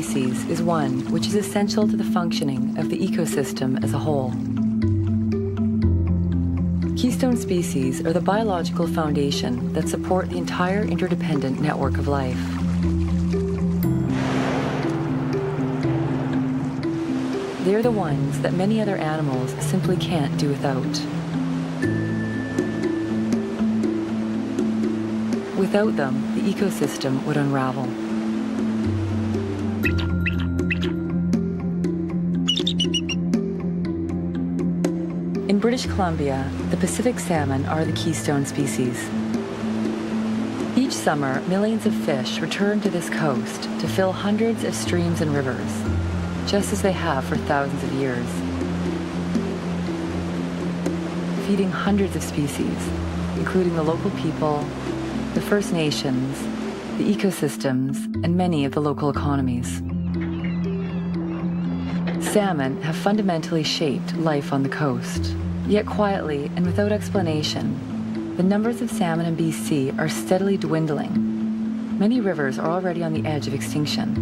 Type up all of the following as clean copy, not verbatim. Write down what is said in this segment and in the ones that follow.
species is one which is essential to the functioning of the ecosystem as a whole. Keystone species are the biological foundation that support the entire interdependent network of life. They are the ones that many other animals simply can't do without. Without them, the ecosystem would unravel. In British Columbia, the Pacific salmon are the keystone species. Each summer, millions of fish return to this coast to fill hundreds of streams and rivers, just as they have for thousands of years, feeding hundreds of species, including the local people, the First Nations, the ecosystems, and many of the local economies. Salmon have fundamentally shaped life on the coast. Yet quietly and without explanation, the numbers of salmon in BC are steadily dwindling. Many rivers are already on the edge of extinction.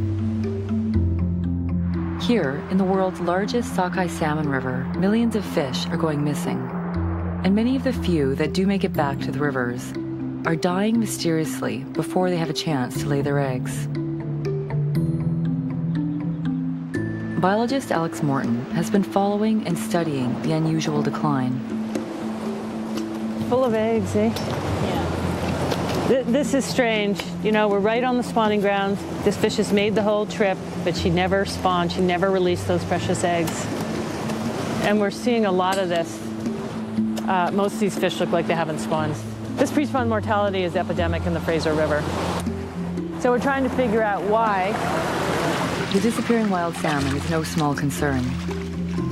Here, in the world's largest sockeye salmon river, millions of fish are going missing. And many of the few that do make it back to the rivers are dying mysteriously before they have a chance to lay their eggs. Biologist Alex Morton has been following and studying the unusual decline. Full of eggs, eh? Yeah. This is strange. You know, we're right on the spawning grounds. This fish has made the whole trip, but she never spawned. She never released those precious eggs. And we're seeing a lot of this. Most of these fish look like they haven't spawned. This pre-spawn mortality is epidemic in the Fraser River. So we're trying to figure out why. The disappearing wild salmon is no small concern.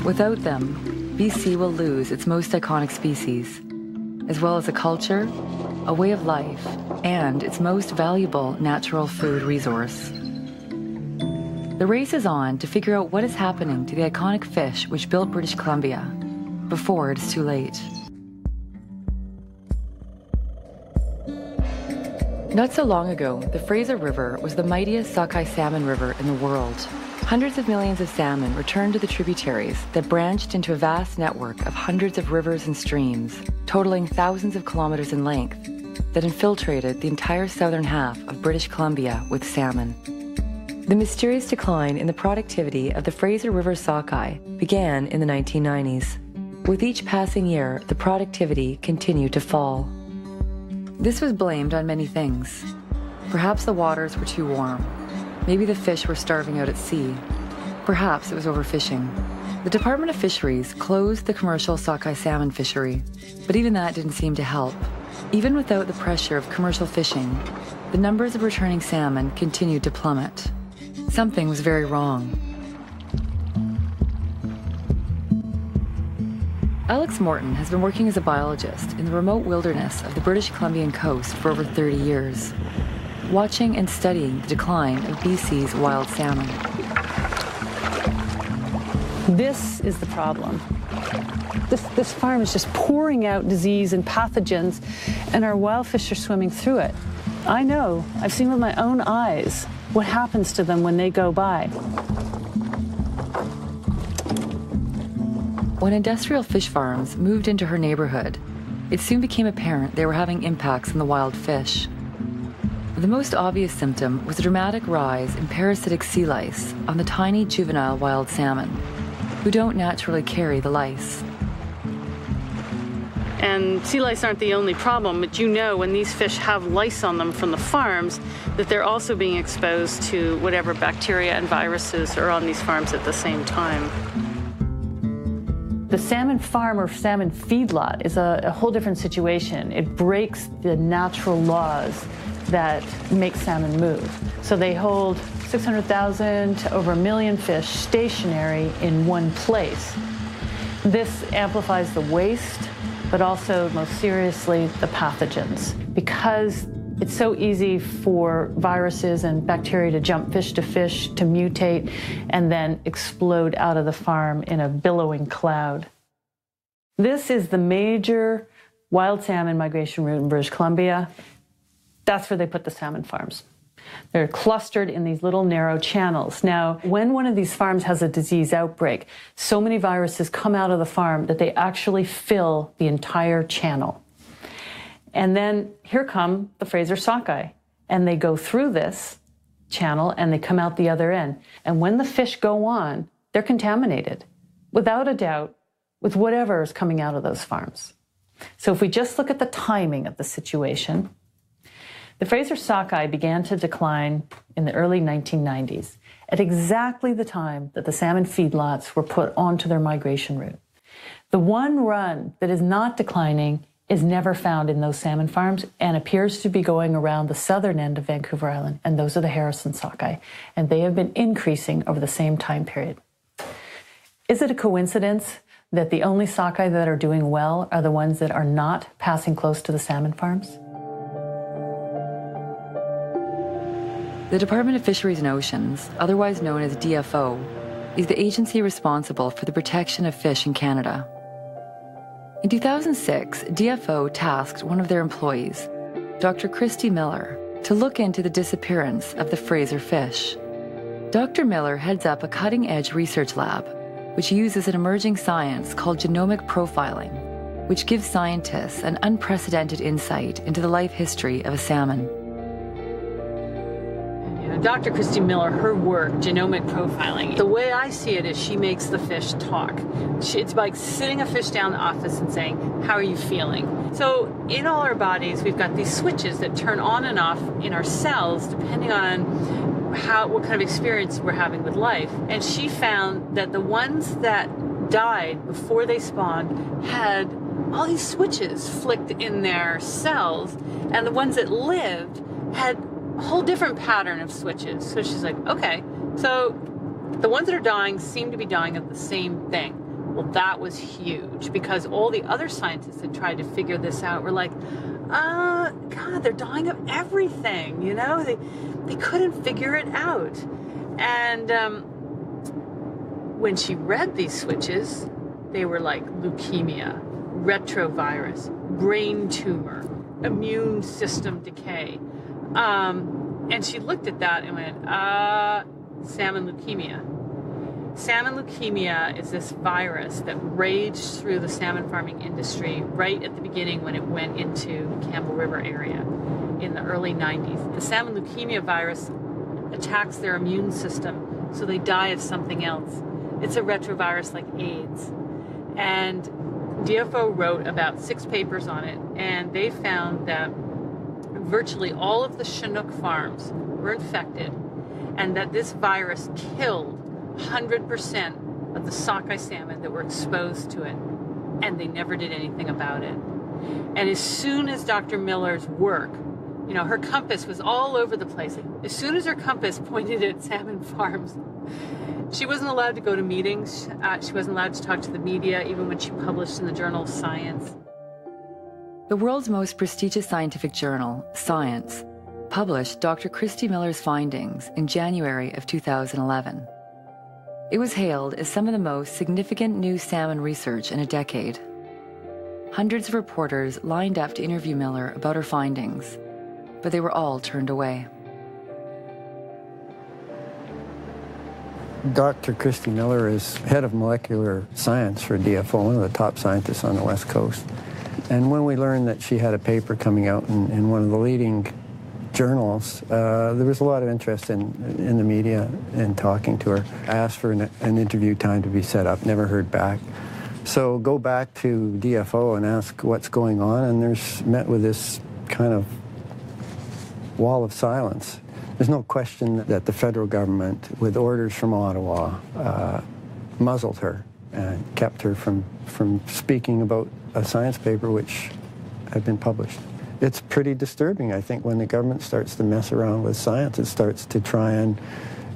Without them, BC will lose its most iconic species, as well as a culture, a way of life, and its most valuable natural food resource. The race is on to figure out what is happening to the iconic fish which built British Columbia, before it is too late. Not so long ago, the Fraser River was the mightiest sockeye salmon river in the world. Hundreds of millions of salmon returned to the tributaries that branched into a vast network of hundreds of rivers and streams, totaling thousands of kilometers in length, that infiltrated the entire southern half of British Columbia with salmon. The mysterious decline in the productivity of the Fraser River sockeye began in the 1990s. With each passing year, the productivity continued to fall. This was blamed on many things. Perhaps the waters were too warm. Maybe the fish were starving out at sea. Perhaps it was overfishing. The Department of Fisheries closed the commercial sockeye salmon fishery, but even that didn't seem to help. Even without the pressure of commercial fishing, the numbers of returning salmon continued to plummet. Something was very wrong. Alex Morton has been working as a biologist in the remote wilderness of the British Columbian coast for over 30 years, watching and studying the decline of BC's wild salmon. This is the problem. This farm is just pouring out disease and pathogens, and our wild fish are swimming through it. I know, I've seen with my own eyes what happens to them when they go by. When industrial fish farms moved into her neighborhood, it soon became apparent they were having impacts on the wild fish. The most obvious symptom was a dramatic rise in parasitic sea lice on the tiny juvenile wild salmon, who don't naturally carry the lice. And sea lice aren't the only problem, but you know when these fish have lice on them from the farms, that they're also being exposed to whatever bacteria and viruses are on these farms at the same time. The salmon farm or salmon feedlot is a whole different situation. It breaks the natural laws that make salmon move. So they hold 600,000 to over 1 million fish stationary in one place. This amplifies the waste, but also, most seriously, the pathogens. Because it's so easy for viruses and bacteria to jump fish, to mutate, and then explode out of the farm in a billowing cloud. This is the major wild salmon migration route in British Columbia. That's where they put the salmon farms. They're clustered in these little narrow channels. Now, when one of these farms has a disease outbreak, so many viruses come out of the farm that they actually fill the entire channel. And then here come the Fraser sockeye, and they go through this channel and they come out the other end. And when the fish go on, they're contaminated, without a doubt, with whatever is coming out of those farms. So if we just look at the timing of the situation, the Fraser sockeye began to decline in the early 1990s, at exactly the time that the salmon feedlots were put onto their migration route. The one run that is not declining is never found in those salmon farms and appears to be going around the southern end of Vancouver Island, and those are the Harrison sockeye, and they have been increasing over the same time period. Is it a coincidence that the only sockeye that are doing well are the ones that are not passing close to the salmon farms? The Department of Fisheries and Oceans, otherwise known as DFO, is the agency responsible for the protection of fish in Canada. In 2006, DFO tasked one of their employees, Dr. Christy Miller, to look into the disappearance of the Fraser fish. Dr. Miller heads up a cutting-edge research lab, which uses an emerging science called genomic profiling, which gives scientists an unprecedented insight into the life history of a salmon. Dr. Christy Miller, her work, genomic profiling, the way I see it is she makes the fish talk. It's like sitting a fish down in the office and saying, how are you feeling? So in all our bodies, we've got these switches that turn on and off in our cells depending on what kind of experience we're having with life. And she found that the ones that died before they spawned had all these switches flicked in their cells, and the ones that lived had a whole different pattern of switches. So she's like, okay, so the ones that are dying seem to be dying of the same thing. Well, that was huge, because all the other scientists that tried to figure this out were like, God, they're dying of everything, you know? They couldn't figure it out. And when she read these switches, they were like leukemia, retrovirus, brain tumor, immune system decay. And she looked at that and went, salmon leukemia. Salmon leukemia is this virus that raged through the salmon farming industry right at the beginning when it went into the Campbell River area in the early 90s. The salmon leukemia virus attacks their immune system, so they die of something else. It's a retrovirus like AIDS. And DFO wrote about 6 papers on it, and they found that virtually all of the Chinook farms were infected, and that this virus killed 100% of the sockeye salmon that were exposed to it, and they never did anything about it. And as soon as Dr. Miller's work, you know, her compass was all over the place. As soon as her compass pointed at salmon farms, she wasn't allowed to go to meetings. She wasn't allowed to talk to the media, even when she published in the journal of Science. The world's most prestigious scientific journal, Science, published Dr. Christy Miller's findings in January of 2011. It was hailed as some of the most significant new salmon research in a decade. Hundreds of reporters lined up to interview Miller about her findings, but they were all turned away. Dr. Christy Miller is head of molecular science for DFO, one of the top scientists on the West Coast. And when we learned that she had a paper coming out in one of the leading journals, there was a lot of interest in the media in talking to her. I asked for an interview time to be set up, never heard back. So go back to DFO and ask what's going on, and there's met with this kind of wall of silence. There's no question that the federal government, with orders from Ottawa, muzzled her and kept her from speaking about a science paper which had been published. It's pretty disturbing, I think, when the government starts to mess around with science. It starts to try and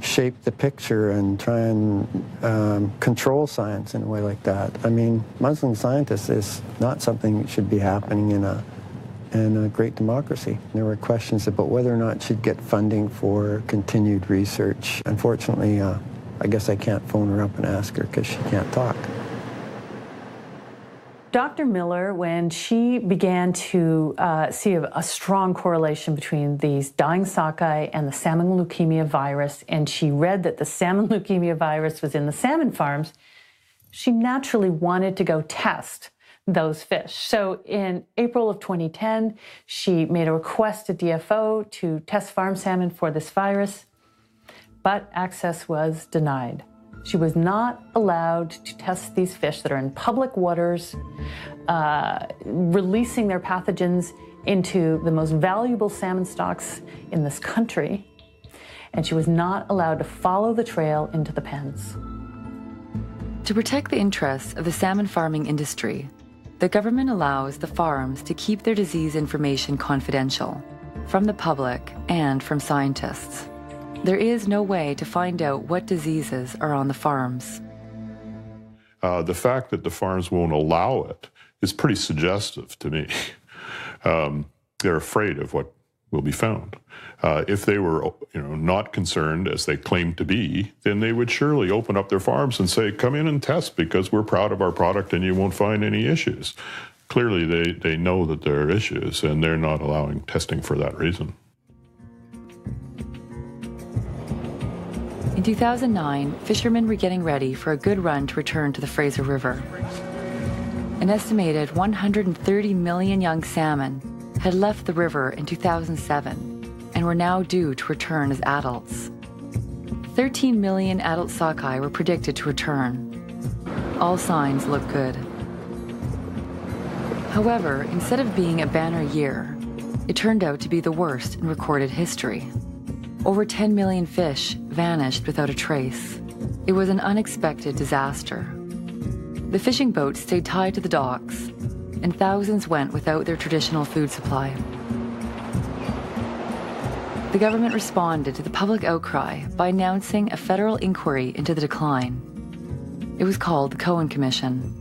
shape the picture and try and control science in a way like that. I mean, muzzling scientists is not something that should be happening in a great democracy. There were questions about whether or not she'd get funding for continued research. Unfortunately, I guess I can't phone her up and ask her because she can't talk. Dr. Miller, when she began to see a strong correlation between these dying sockeye and the salmon leukemia virus, and she read that the salmon leukemia virus was in the salmon farms, she naturally wanted to go test those fish. So in April of 2010, she made a request to DFO to test farm salmon for this virus, but access was denied. She was not allowed to test these fish that are in public waters, releasing their pathogens into the most valuable salmon stocks in this country, and she was not allowed to follow the trail into the pens. To protect the interests of the salmon farming industry, the government allows the farms to keep their disease information confidential from the public and from scientists. There is no way to find out what diseases are on the farms. The fact that the farms won't allow it is pretty suggestive to me. They're afraid of what will be found. If they were, not concerned as they claim to be, then they would surely open up their farms and say, come in and test because we're proud of our product and you won't find any issues. Clearly, they know that there are issues and they're not allowing testing for that reason. In 2009, fishermen were getting ready for a good run to return to the Fraser River. An estimated 130 million young salmon had left the river in 2007 and were now due to return as adults. 13 million adult sockeye were predicted to return. All signs look good. However, instead of being a banner year, it turned out to be the worst in recorded history. Over 10 million fish vanished without a trace. It was an unexpected disaster. The fishing boats stayed tied to the docks, and thousands went without their traditional food supply. The government responded to the public outcry by announcing a federal inquiry into the decline. It was called the Cohen Commission.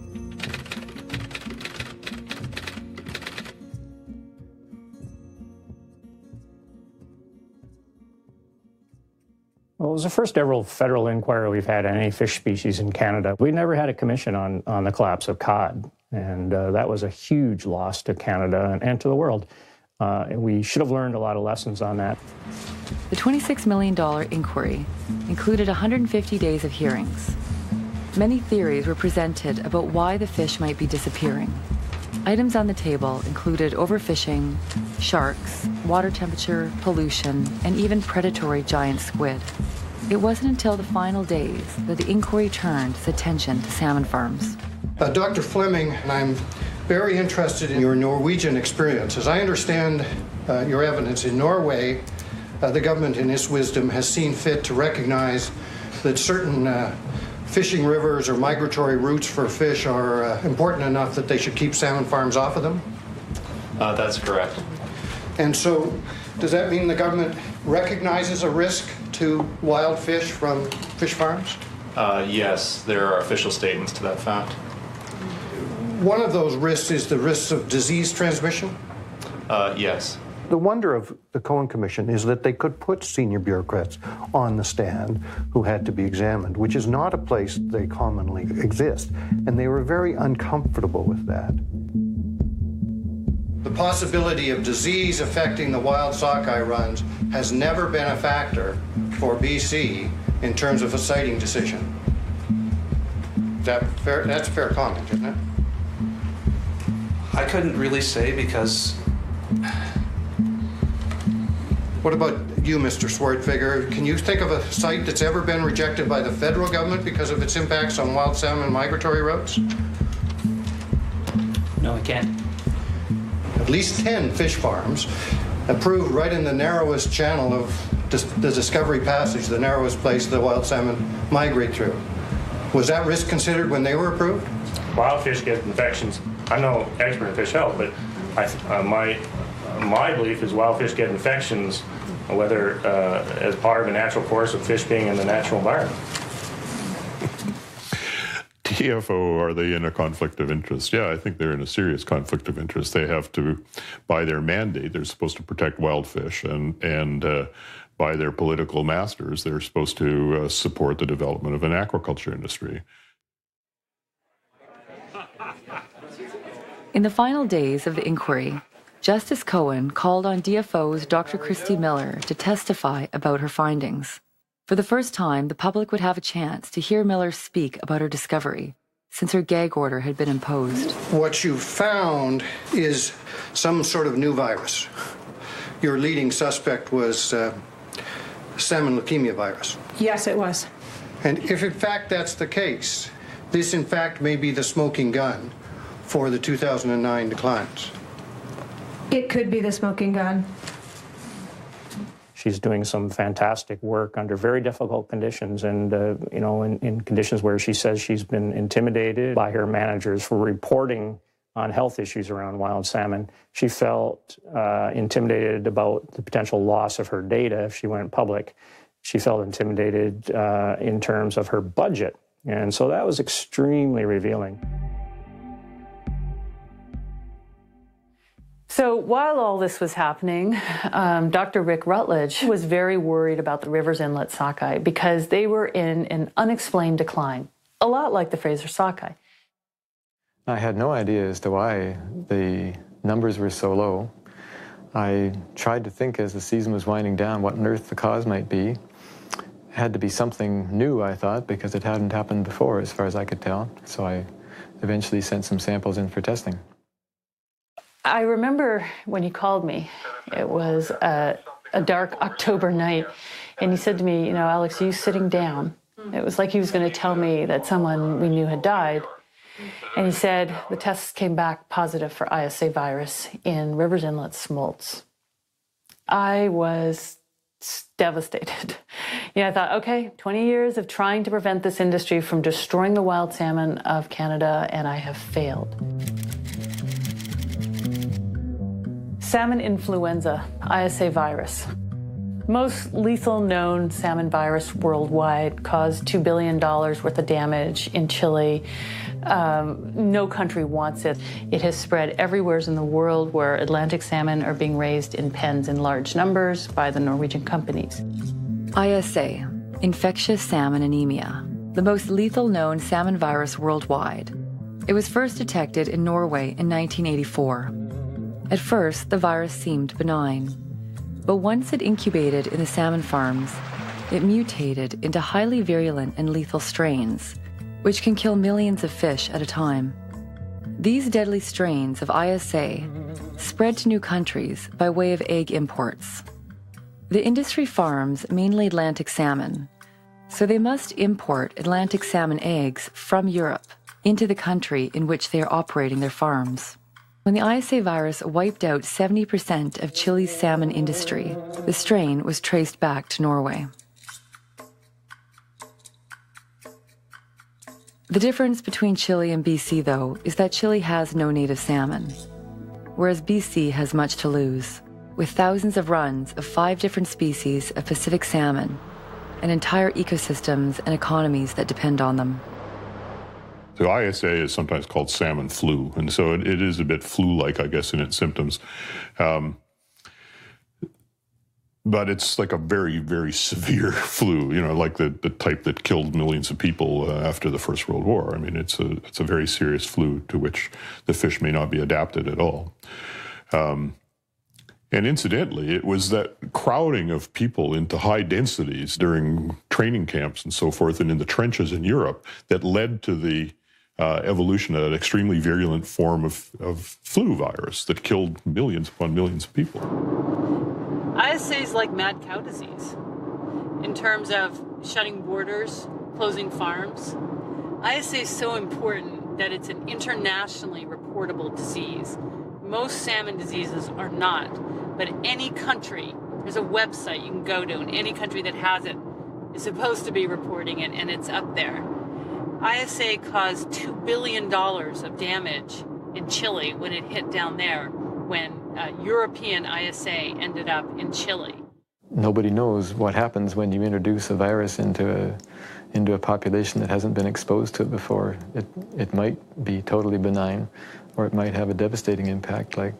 Well, it was the first ever federal inquiry we've had on any fish species in Canada. We never had a commission on the collapse of cod, and that was a huge loss to Canada and to the world. And we should have learned a lot of lessons on that. The $26 million inquiry included 150 days of hearings. Many theories were presented about why the fish might be disappearing. Items on the table included overfishing, sharks, water temperature, pollution, and even predatory giant squid. It wasn't until the final days that the inquiry turned its attention to salmon farms. Dr. Fleming, I'm very interested in your Norwegian experience. As I understand your evidence in Norway, the government in its wisdom has seen fit to recognize that certain fishing rivers or migratory routes for fish are important enough that they should keep salmon farms off of them? That's correct. And so, does that mean the government recognizes a risk to wild fish from fish farms? Yes, there are official statements to that fact. One of those risks is the risks of disease transmission? Yes. The wonder of the Cohen Commission is that they could put senior bureaucrats on the stand who had to be examined, which is not a place they commonly exist. And they were very uncomfortable with that. The possibility of disease affecting the wild sockeye runs has never been a factor for BC in terms of a siting decision. Is that fair? That's a fair comment, isn't it? I couldn't really say because... What about you, Mr. Swartfigger? Can you think of a site that's ever been rejected by the federal government because of its impacts on wild salmon migratory routes? No, I can't. At least 10 fish farms approved right in the narrowest channel of the Discovery Passage, the narrowest place the wild salmon migrate through. Was that risk considered when they were approved? Wild fish get infections. I'm no expert in fish health, but my belief is wild fish get infections, whether as part of a natural course of fish being in the natural environment. DFO, are they in a conflict of interest? Yeah, I think they're in a serious conflict of interest. They have to, by their mandate, they're supposed to protect wild fish, and by their political masters, they're supposed to support the development of an aquaculture industry. In the final days of the inquiry, Justice Cohen called on DFO's Dr. Christy Miller to testify about her findings. For the first time, the public would have a chance to hear Miller speak about her discovery, since her gag order had been imposed. What you found is some sort of new virus. Your leading suspect was salmon leukemia virus. Yes, it was. And if in fact that's the case, this in fact may be the smoking gun for the 2009 declines. It could be the smoking gun. She's doing some fantastic work under very difficult conditions, and in conditions where she says she's been intimidated by her managers for reporting on health issues around wild salmon. She felt intimidated about the potential loss of her data if she went public. She felt intimidated in terms of her budget, and so that was extremely revealing. So while all this was happening, Dr. Rick Rutledge was very worried about the Rivers Inlet sockeye because they were in an unexplained decline, a lot like the Fraser sockeye. I had no idea as to why the numbers were so low. I tried to think as the season was winding down what on earth the cause might be. It had to be something new, I thought, because it hadn't happened before as far as I could tell. So I eventually sent some samples in for testing. I remember when he called me, it was a dark October night, and he said to me, Alex, are you sitting down? It was like he was going to tell me that someone we knew had died. And he said the tests came back positive for ISA virus in Rivers Inlet smolts. I was devastated. I thought, okay, 20 years of trying to prevent this industry from destroying the wild salmon of Canada, and I have failed. Salmon influenza, ISA virus. Most lethal known salmon virus worldwide caused $2 billion worth of damage in Chile. No country wants it. It has spread everywhere in the world where Atlantic salmon are being raised in pens in large numbers by the Norwegian companies. ISA, infectious salmon anemia, the most lethal known salmon virus worldwide. It was first detected in Norway in 1984. At first, the virus seemed benign, but once it incubated in the salmon farms, it mutated into highly virulent and lethal strains, which can kill millions of fish at a time. These deadly strains of ISA spread to new countries by way of egg imports. The industry farms mainly Atlantic salmon, so they must import Atlantic salmon eggs from Europe into the country in which they are operating their farms. When the ISA virus wiped out 70% of Chile's salmon industry, the strain was traced back to Norway. The difference between Chile and BC, though, is that Chile has no native salmon, whereas BC has much to lose, with thousands of runs of 5 different species of Pacific salmon and entire ecosystems and economies that depend on them. So ISA is sometimes called salmon flu, and so it is a bit flu-like, I guess, in its symptoms. But it's like a very, very severe flu, like the type that killed millions of people after the First World War. I mean, it's a very serious flu to which the fish may not be adapted at all. And incidentally, it was that crowding of people into high densities during training camps and so forth and in the trenches in Europe that led to the evolution of an extremely virulent form of flu virus that killed millions upon millions of people. ISA is like mad cow disease in terms of shutting borders, closing farms. ISA is so important that it's an internationally reportable disease. Most salmon diseases are not, but any country, there's a website you can go to, and any country that has it is supposed to be reporting it, and it's up there. ISA caused $2 billion of damage in Chile when it hit down there, when European ISA ended up in Chile. Nobody knows what happens when you introduce a virus into a population that hasn't been exposed to it before. It might be totally benign, or it might have a devastating impact like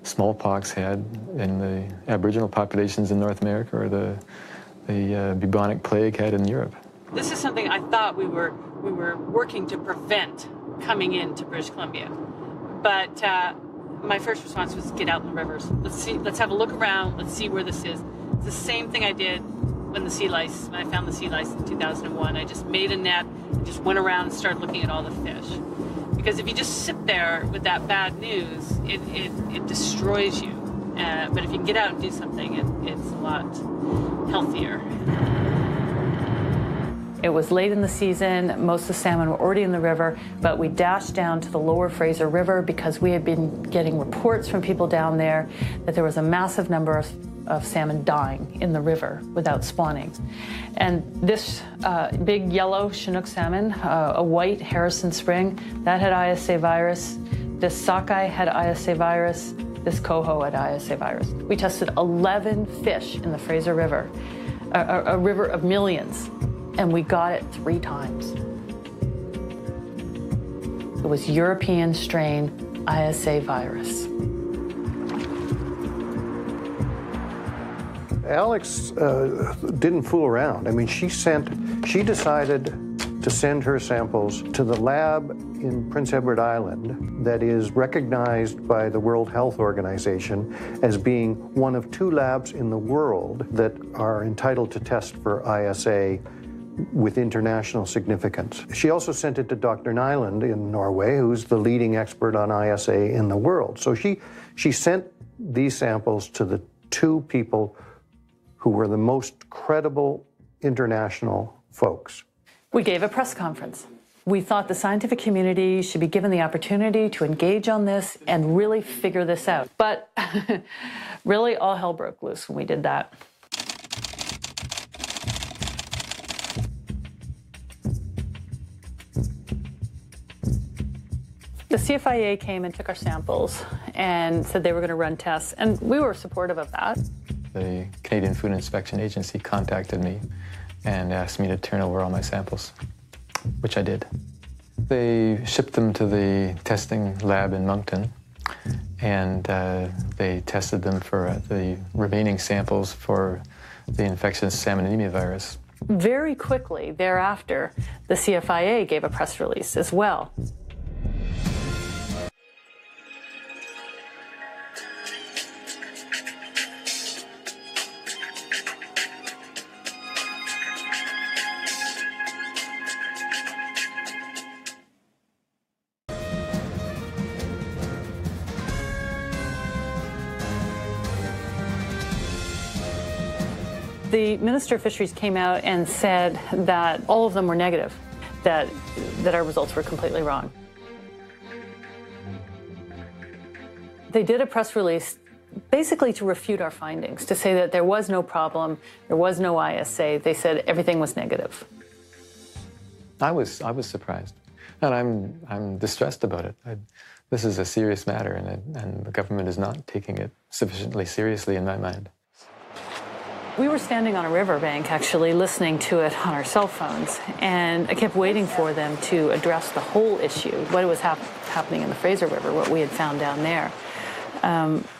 smallpox had in the Aboriginal populations in North America, or the bubonic plague had in Europe. This is something I thought we were working to prevent coming into British Columbia. But my first response was get out in the rivers. Let's have a look around. Let's see where this is. It's the same thing I did when I found the sea lice in 2001. I just made a net and just went around and started looking at all the fish. Because if you just sit there with that bad news, it destroys you. But if you can get out and do something, it's a lot healthier. It was late in the season. Most of the salmon were already in the river, but we dashed down to the lower Fraser River because we had been getting reports from people down there that there was a massive number of salmon dying in the river without spawning. And this big yellow Chinook salmon, a white Harrison Spring, that had ISA virus. This sockeye had ISA virus. This coho had ISA virus. We tested 11 fish in the Fraser River, a river of millions, and we got it 3 times. It was European strain ISA virus. Alex didn't fool around. I mean, she decided to send her samples to the lab in Prince Edward Island that is recognized by the World Health Organization as being one of 2 labs in the world that are entitled to test for ISA with international significance. She also sent it to Dr. Nyland in Norway, who's the leading expert on ISA in the world. So she sent these samples to the 2 people who were the most credible international folks. We gave a press conference. We thought the scientific community should be given the opportunity to engage on this and really figure this out. But really, all hell broke loose when we did that. The CFIA came and took our samples and said they were going to run tests, and we were supportive of that. The Canadian Food Inspection Agency contacted me and asked me to turn over all my samples, which I did. They shipped them to the testing lab in Moncton, and they tested them for the remaining samples for the infectious salmon anemia virus. Very quickly thereafter, the CFIA gave a press release as well. The Minister of Fisheries came out and said that all of them were negative, that our results were completely wrong. They did a press release basically to refute our findings, to say that there was no problem, there was no ISA. They said everything was negative. I was surprised, and I'm distressed about it. This is a serious matter, and the government is not taking it sufficiently seriously in my mind. We were standing on a riverbank, actually, listening to it on our cell phones, and I kept waiting for them to address the whole issue, what was happening in the Fraser River, what we had found down there.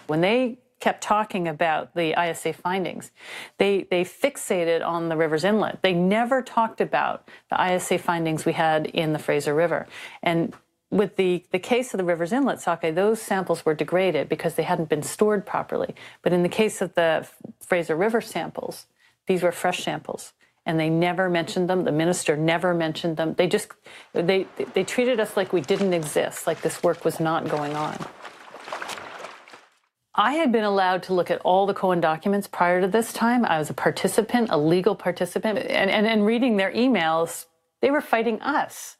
When they kept talking about the ISA findings, they fixated on the river's inlet. They never talked about the ISA findings we had in the Fraser River. And with the case of the river's inlet sockeye, those samples were degraded because they hadn't been stored properly. But in the case of the Fraser River samples, these were fresh samples, and they never mentioned them. The minister never mentioned them. They treated us like we didn't exist, like this work was not going on. I had been allowed to look at all the Cohen documents prior to this time. I was a participant, a legal participant, and reading their emails, they were fighting us.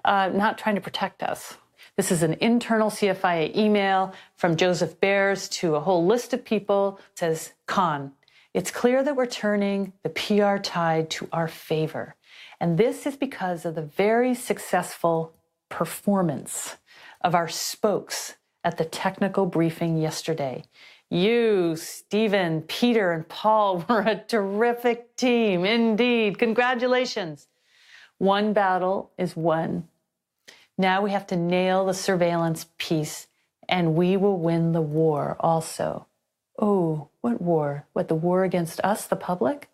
Not trying to protect us. This is an internal CFIA email from Joseph Bears to a whole list of people. It says, Con, it's clear that we're turning the PR tide to our favor. And this is because of the very successful performance of our spokes at the technical briefing yesterday. You, Stephen, Peter, and Paul were a terrific team, indeed. Congratulations. One battle is won. Now we have to nail the surveillance piece, and we will win the war also. Oh, what war? What, the war against us, the public?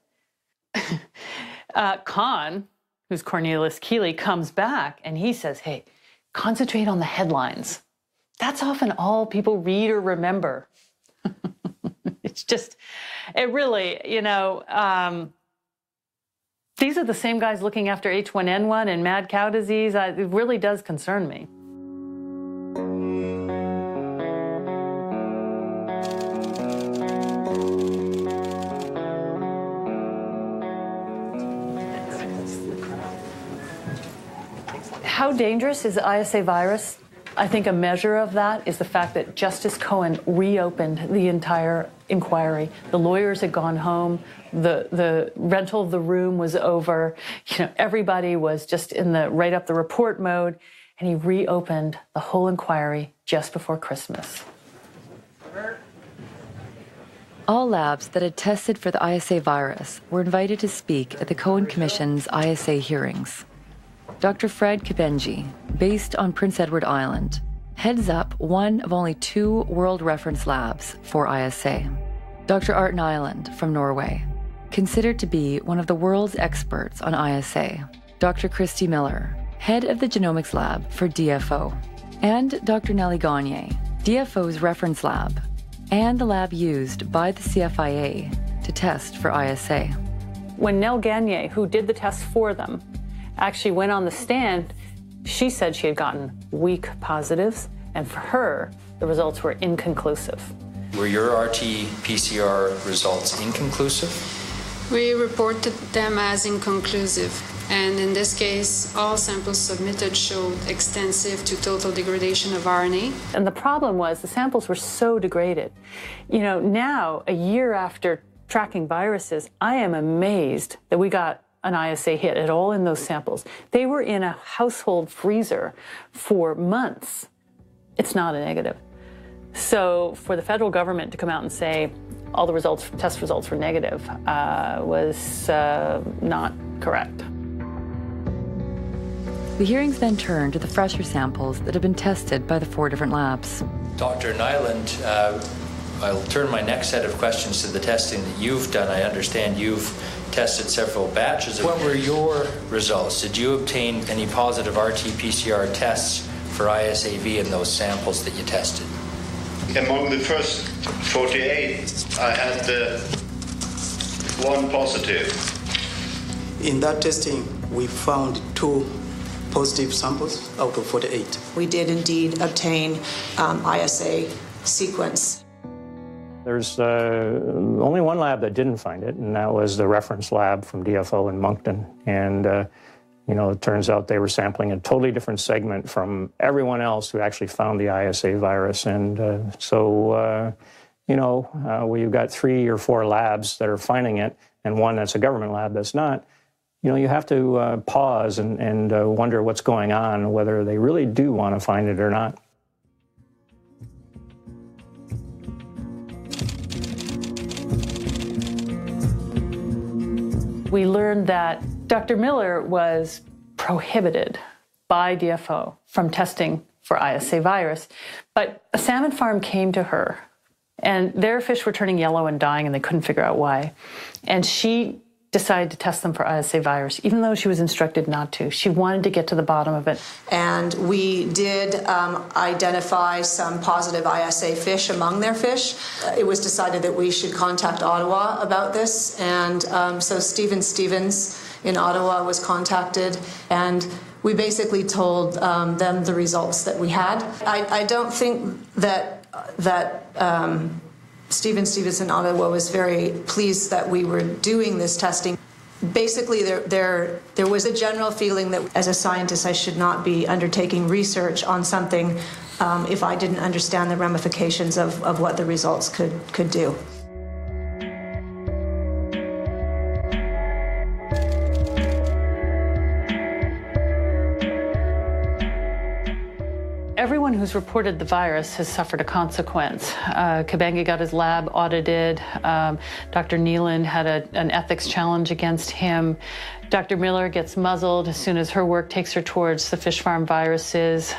Con, who's Cornelius Keeley, comes back, and he says, hey, concentrate on the headlines. that's often all people read or remember. It's just, it really, you know, these are the same guys looking after H1N1 and mad cow disease. It really does concern me. How dangerous is the ISA virus? I think a measure of that is the fact that Justice Cohen reopened the entire inquiry. The lawyers had gone home. The rental of the room was over. You know, everybody was just in the write up the report mode, and he reopened the whole inquiry just before Christmas. All labs that had tested for the ISA virus were invited to speak at the Cohen Commission's ISA hearings. Dr. Fred Kibenji, based on Prince Edward Island, heads up one of only 2 world reference labs for ISA. Dr. Arten Island from Norway, considered to be one of the world's experts on ISA. Dr. Christy Miller, head of the genomics lab for DFO. And Dr. Nellie Gagne, DFO's reference lab, and the lab used by the CFIA to test for ISA. When Nell Gagne, who did the test for them, actually went on the stand, she said she had gotten weak positives, and for her, the results were inconclusive. Were your RT-PCR results inconclusive? We reported them as inconclusive, and in this case, all samples submitted showed extensive to total degradation of RNA. And the problem was the samples were so degraded. You know, now, a year after tracking viruses, I am amazed that we got an ISA hit at all in those samples. They were in a household freezer for months. It's not a negative. So for the federal government to come out and say all the results, test results were negative, was not correct. The hearings then turned to the fresher samples that had been tested by the 4 different labs. Dr. Nyland, I'll turn my next set of questions to the testing that you've done. I understand you've tested several batches. What were your results? Did you obtain any positive RT-PCR tests for ISAV in those samples that you tested? Among the first 48, I had 1 positive. In that testing, we found 2 positive samples out of 48. We did indeed obtain ISA sequence. There's only 1 lab that didn't find it, and that was the reference lab from DFO in Moncton. And, you know, it turns out they were sampling a totally different segment from everyone else who actually found the ISA virus. And you know, we've got 3 or 4 labs that are finding it, and 1 that's a government lab that's not. You know, you have to pause and wonder what's going on, whether they really do want to find it or not. We learned that Dr. Miller was prohibited by DFO from testing for ISA virus, but a salmon farm came to her, and their fish were turning yellow and dying, and they couldn't figure out why. And she decided to test them for ISA virus, even though she was instructed not to. She wanted to get to the bottom of it. And we did identify some positive ISA fish among their fish. It was decided that we should contact Ottawa about this, and so Stephen Stevens in Ottawa was contacted, and we basically told them the results that we had. I don't think that Stephen Stevens in Ottawa was very pleased that we were doing this testing. Basically, there was a general feeling that as a scientist I should not be undertaking research on something if I didn't understand the ramifications of what the results could do. Everyone who's reported the virus has suffered a consequence. Kibenji got his lab audited. Dr. Neeland had an ethics challenge against him. Dr. Miller gets muzzled as soon as her work takes her towards the fish farm viruses.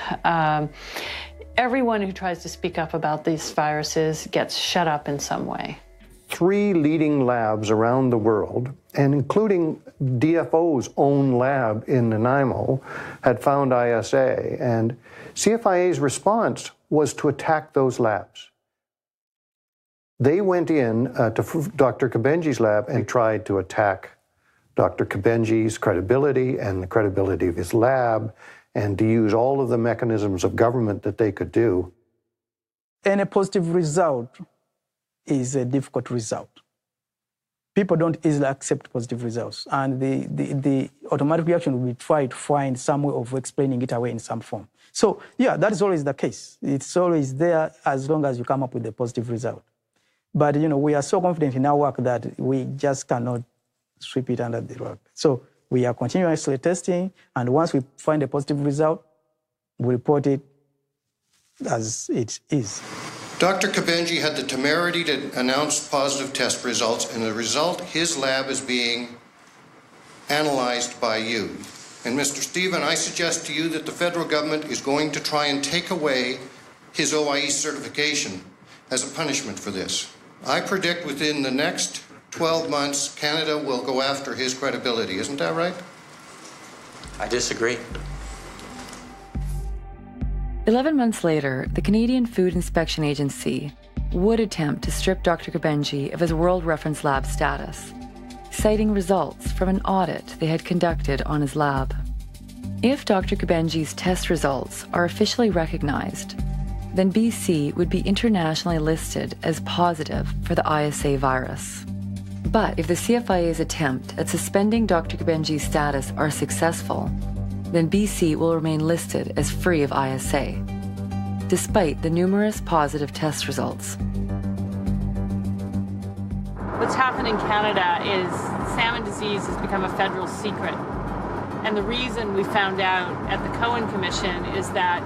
Everyone who tries to speak up about these viruses gets shut up in some way. 3 leading labs around the world, and including DFO's own lab in Nanaimo, had found ISA. And CFIA's response was to attack those labs. They went in to Dr. Kabenji's lab and tried to attack Dr. Kabenji's credibility and the credibility of his lab, and to use all of the mechanisms of government that they could do. Any positive result is a difficult result. People don't easily accept positive results, and the automatic reaction will be try to find some way of explaining it away in some form. So yeah, that is always the case. It's always there as long as you come up with a positive result. But we are so confident in our work that we just cannot sweep it under the rug. So we are continuously testing, and once we find a positive result, we report it as it is. Dr. Kabenji had the temerity to announce positive test results, and the result, his lab is being analyzed by you. And Mr. Stephen, I suggest to you that the federal government is going to try and take away his OIE certification as a punishment for this. I predict within the next 12 months, Canada will go after his credibility. Isn't that right? I disagree. 11 months later, the Canadian Food Inspection Agency would attempt to strip Dr. Kabenji of his World Reference Lab status, citing results from an audit they had conducted on his lab. If Dr. Kabenji's test results are officially recognized, then BC would be internationally listed as positive for the ISA virus. But if the CFIA's attempt at suspending Dr. Kabenji's status are successful, then BC will remain listed as free of ISA, despite the numerous positive test results. What's happened in Canada is salmon disease has become a federal secret. And the reason we found out at the Cohen Commission is that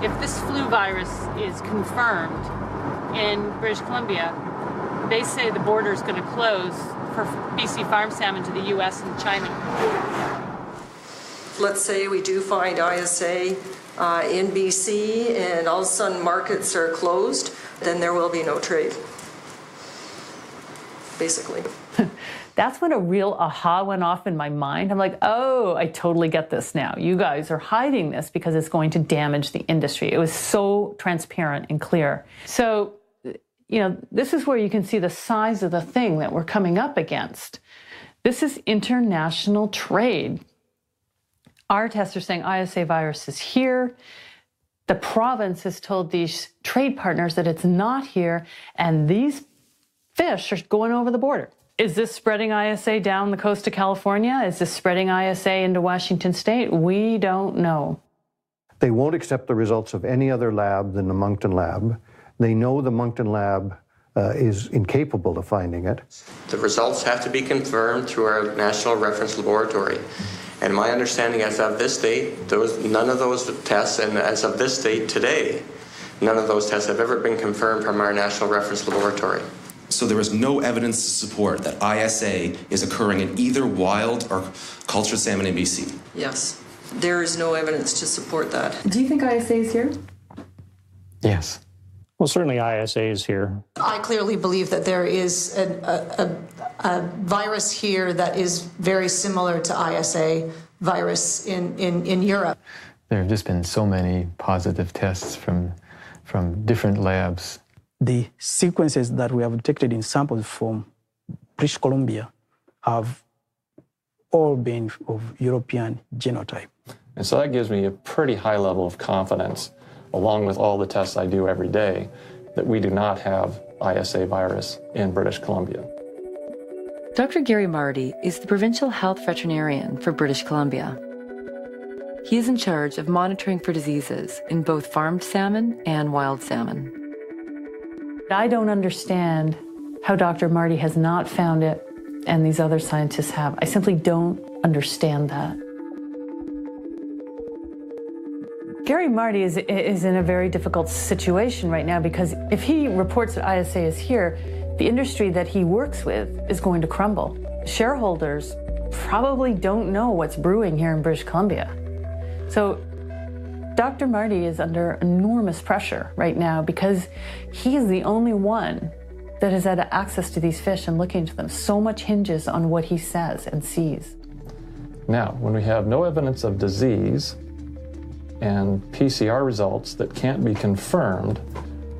if this flu virus is confirmed in British Columbia, they say the border is going to close for BC farm salmon to the US and China. Let's say we do find ISA in BC and all of a sudden markets are closed, then there will be no trade, basically. That's when a real aha went off in my mind. I'm like, oh, I totally get this now. You guys are hiding this because it's going to damage the industry. It was so transparent and clear. So, this is where you can see the size of the thing that we're coming up against. This is international trade. Our tests are saying ISA virus is here. The province has told these trade partners that it's not here, and these fish are going over the border. Is this spreading ISA down the coast of California? Is this spreading ISA into Washington State? We don't know. They won't accept the results of any other lab than the Moncton lab. They know the Moncton lab is incapable of finding it. The results have to be confirmed through our National Reference Laboratory. And my understanding as of this date, none of those tests, and as of this date today, none of those tests have ever been confirmed from our National Reference Laboratory. So there is no evidence to support that ISA is occurring in either wild or cultured salmon in BC? Yes, there is no evidence to support that. Do you think ISA is here? Yes. Well, certainly ISA is here. I clearly believe that there is a virus here that is very similar to ISA virus in Europe. There have just been so many positive tests from different labs. The sequences that we have detected in samples from British Columbia have all been of European genotype. And so that gives me a pretty high level of confidence, along with all the tests I do every day, that we do not have ISA virus in British Columbia. Dr. Gary Marty is the provincial health veterinarian for British Columbia. He is in charge of monitoring for diseases in both farmed salmon and wild salmon. I don't understand how Dr. Marty has not found it and these other scientists have. I simply don't understand that. Gary Marty is in a very difficult situation right now because if he reports that ISA is here, the industry that he works with is going to crumble. Shareholders probably don't know what's brewing here in British Columbia. So Dr. Marty is under enormous pressure right now because he is the only one that has had access to these fish and looking into them. So much hinges on what he says and sees. Now, when we have no evidence of disease and PCR results that can't be confirmed,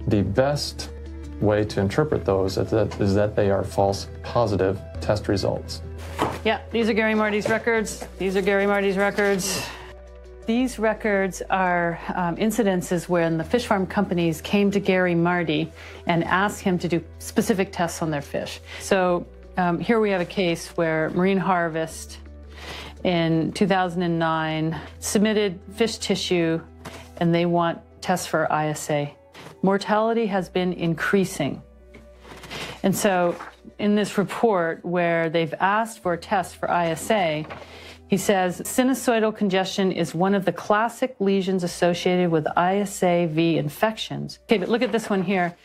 the best way to interpret those is that they are false positive test results. Yeah, these are Gary Marty's records. These are Gary Marty's records. These records are incidences when the fish farm companies came to Gary Marty and asked him to do specific tests on their fish. So here we have a case where Marine Harvest in 2009 submitted fish tissue and they want tests for ISA. Mortality has been increasing. And so in this report where they've asked for a test for ISA, he says, sinusoidal congestion is one of the classic lesions associated with ISA-V infections. Okay, but look at this one here.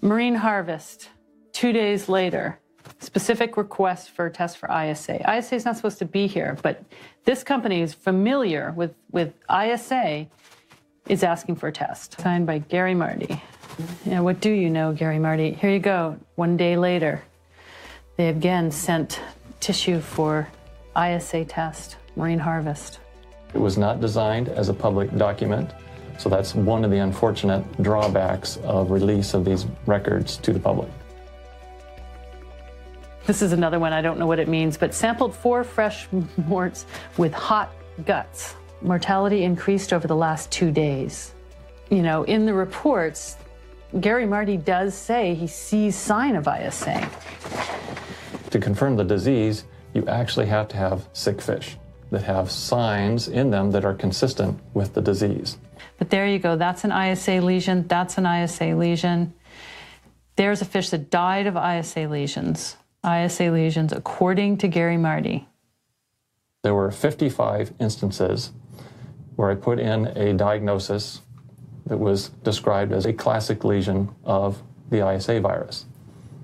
Marine Harvest, 2 days later, specific request for a test for ISA. ISA is not supposed to be here, but this company is familiar with ISA, is asking for a test. Signed by Gary Marty. Now, what do you know, Gary Marty? Here you go. 1 day later, they again sent tissue for ISA test, Marine Harvest. It was not designed as a public document, so that's one of the unfortunate drawbacks of release of these records to the public. This is another one, I don't know what it means, but sampled 4 fresh morts with hot guts. Mortality increased over the last 2 days. You know, in the reports, Gary Marty does say he sees sign of ISA. To confirm the disease, you actually have to have sick fish that have signs in them that are consistent with the disease. But there you go, that's an ISA lesion, that's an ISA lesion. There's a fish that died of ISA lesions. ISA lesions, according to Gary Marty. There were 55 instances where I put in a diagnosis that was described as a classic lesion of the ISA virus.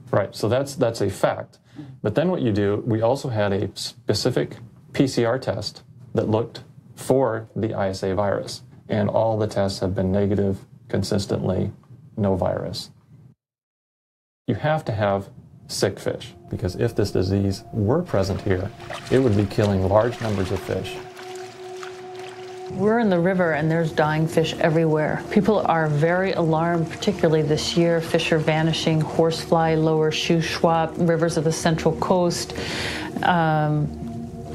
Right, so that's a fact. But then what you do, we also had a specific PCR test that looked for the ISA virus, and all the tests have been negative consistently, no virus. You have to have sick fish, because if this disease were present here, it would be killing large numbers of fish. We're in the river and there's dying fish everywhere. People are very alarmed, particularly this year. Fish are vanishing, horsefly, lower Shuswap, rivers of the Central Coast.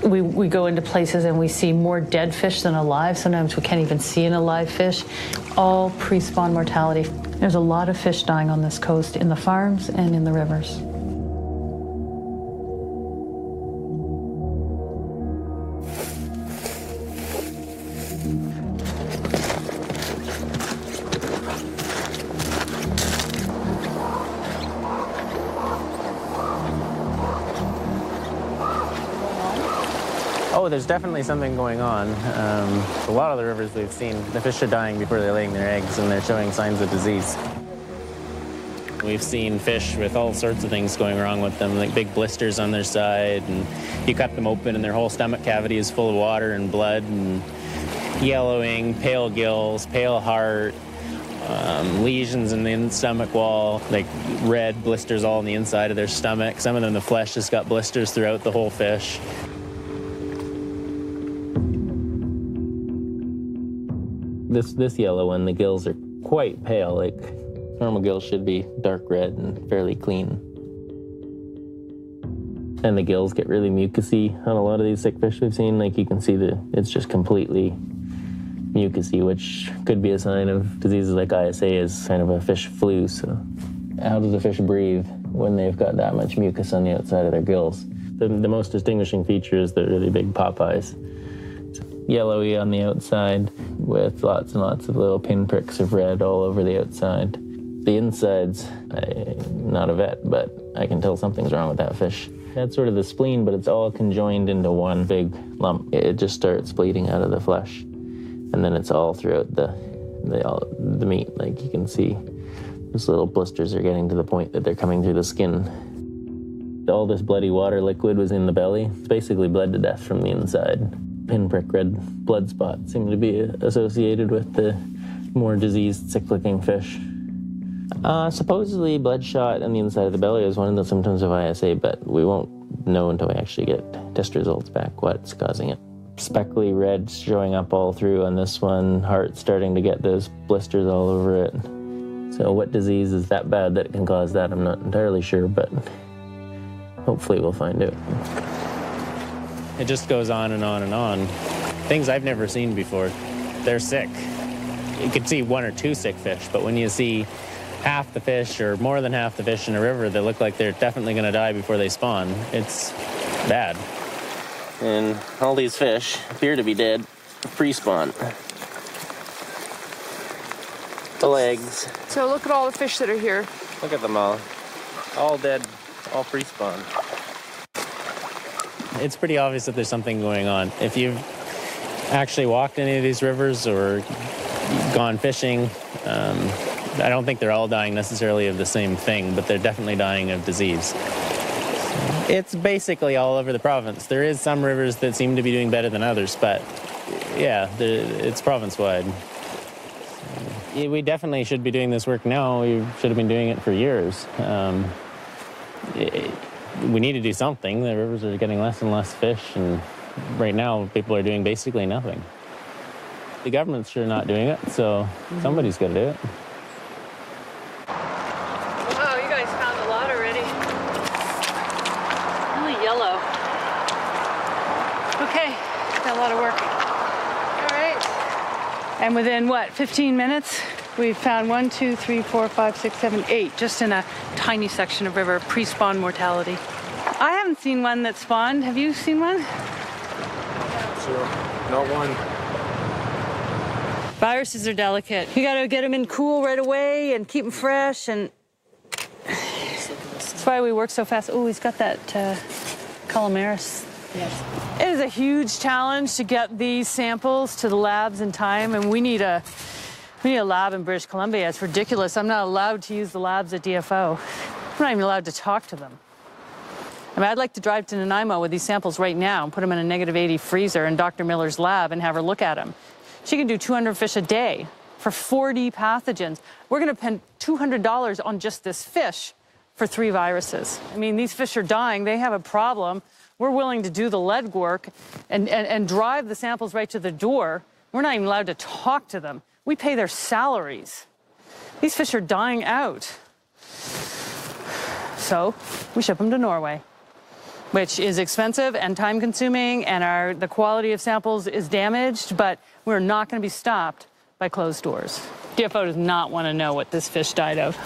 We go into places and we see more dead fish than alive. Sometimes we can't even see an alive fish. All pre-spawn mortality. There's a lot of fish dying on this coast, in the farms and in the rivers. Oh, there's definitely something going on. A lot of the rivers we've seen, the fish are dying before they're laying their eggs, and they're showing signs of disease. We've seen fish with all sorts of things going wrong with them, like big blisters on their side, and you cut them open and their whole stomach cavity is full of water and blood, and yellowing, pale gills, pale heart, lesions in the stomach wall, like red blisters all on the inside of their stomach. Some of them, the flesh has got blisters throughout the whole fish. This yellow one, the gills are quite pale. Like normal gills should be dark red and fairly clean. And the gills get really mucousy on a lot of these sick fish we've seen. Like you can see it's just completely mucousy, which could be a sign of diseases like ISA, is kind of a fish flu. So how does a fish breathe when they've got that much mucus on the outside of their gills? The most distinguishing feature is the really big pop eyes. Yellowy on the outside with lots and lots of little pinpricks of red all over the outside. The insides, I'm not a vet, but I can tell something's wrong with that fish. That's sort of the spleen, but it's all conjoined into one big lump. It just starts bleeding out of the flesh, and then it's all throughout the meat. Like you can see, those little blisters are getting to the point that they're coming through the skin. All this bloody water liquid was in the belly. It's basically bled to death from the inside. Pinprick red blood spots seem to be associated with the more diseased, sick-looking fish. Supposedly bloodshot on the inside of the belly is one of the symptoms of ISA, but we won't know until we actually get test results back what's causing it. Speckly red showing up all through on this one, heart starting to get those blisters all over it. So what disease is that bad that it can cause that? I'm not entirely sure, but hopefully we'll find out. It just goes on and on and on. Things I've never seen before. They're sick. You could see one or two sick fish, but when you see half the fish or more than half the fish in a river that look like they're definitely going to die before they spawn, it's bad. And all these fish appear to be dead pre-spawn. The legs. So look at all the fish that are here. Look at them all dead, all pre-spawn. It's pretty obvious that there's something going on. If you've actually walked any of these rivers or gone fishing, I don't think they're all dying necessarily of the same thing, but they're definitely dying of disease. It's basically all over the province. There is some rivers that seem to be doing better than others, but yeah, it's province-wide. We definitely should be doing this work now. We should have been doing it for years. We need to do something. The rivers are getting less and less fish, and right now people are doing basically nothing. The government's sure not doing it, so somebody's got to do it. Wow, you guys found a lot already. Really yellow. Okay, got a lot of work. All right. And within, what, 15 minutes, we've found 1, 2, 3, 4, 5, 6, 7, 8, just in a tiny section of river, pre-spawn mortality. I haven't seen one that spawned. Have you seen one? Sure, not one. Viruses are delicate. You gotta get them in cool right away and keep them fresh, and that's why we work so fast. Oh, he's got that calamaris. Yes. It is a huge challenge to get these samples to the labs in time, and we need a lab in British Columbia. It's ridiculous. I'm not allowed to use the labs at DFO. I'm not even allowed to talk to them. I mean, I'd like to drive to Nanaimo with these samples right now and put them in a -80 freezer in Dr. Miller's lab and have her look at them. She can do 200 fish a day for 40 pathogens. We're going to spend $200 on just this fish for 3 viruses. I mean, these fish are dying. They have a problem. We're willing to do the lead work and drive the samples right to the door. We're not even allowed to talk to them. We pay their salaries. These fish are dying out. So we ship them to Norway, which is expensive and time-consuming, and the quality of samples is damaged, but we're not going to be stopped by closed doors. DFO does not want to know what this fish died of.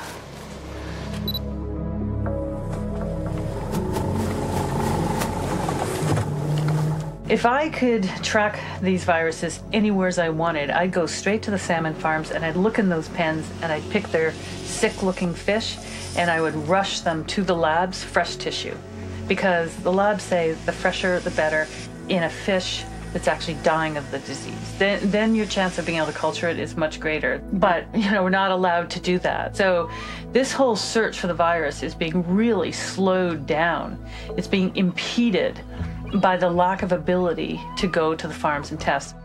If I could track these viruses anywhere as I wanted, I'd go straight to the salmon farms and I'd look in those pens and I'd pick their sick-looking fish and I would rush them to the labs, fresh tissue. Because the labs say the fresher, the better in a fish that's actually dying of the disease. Then your chance of being able to culture it is much greater. But, we're not allowed to do that. So this whole search for the virus is being really slowed down. It's being impeded by the lack of ability to go to the farms and test.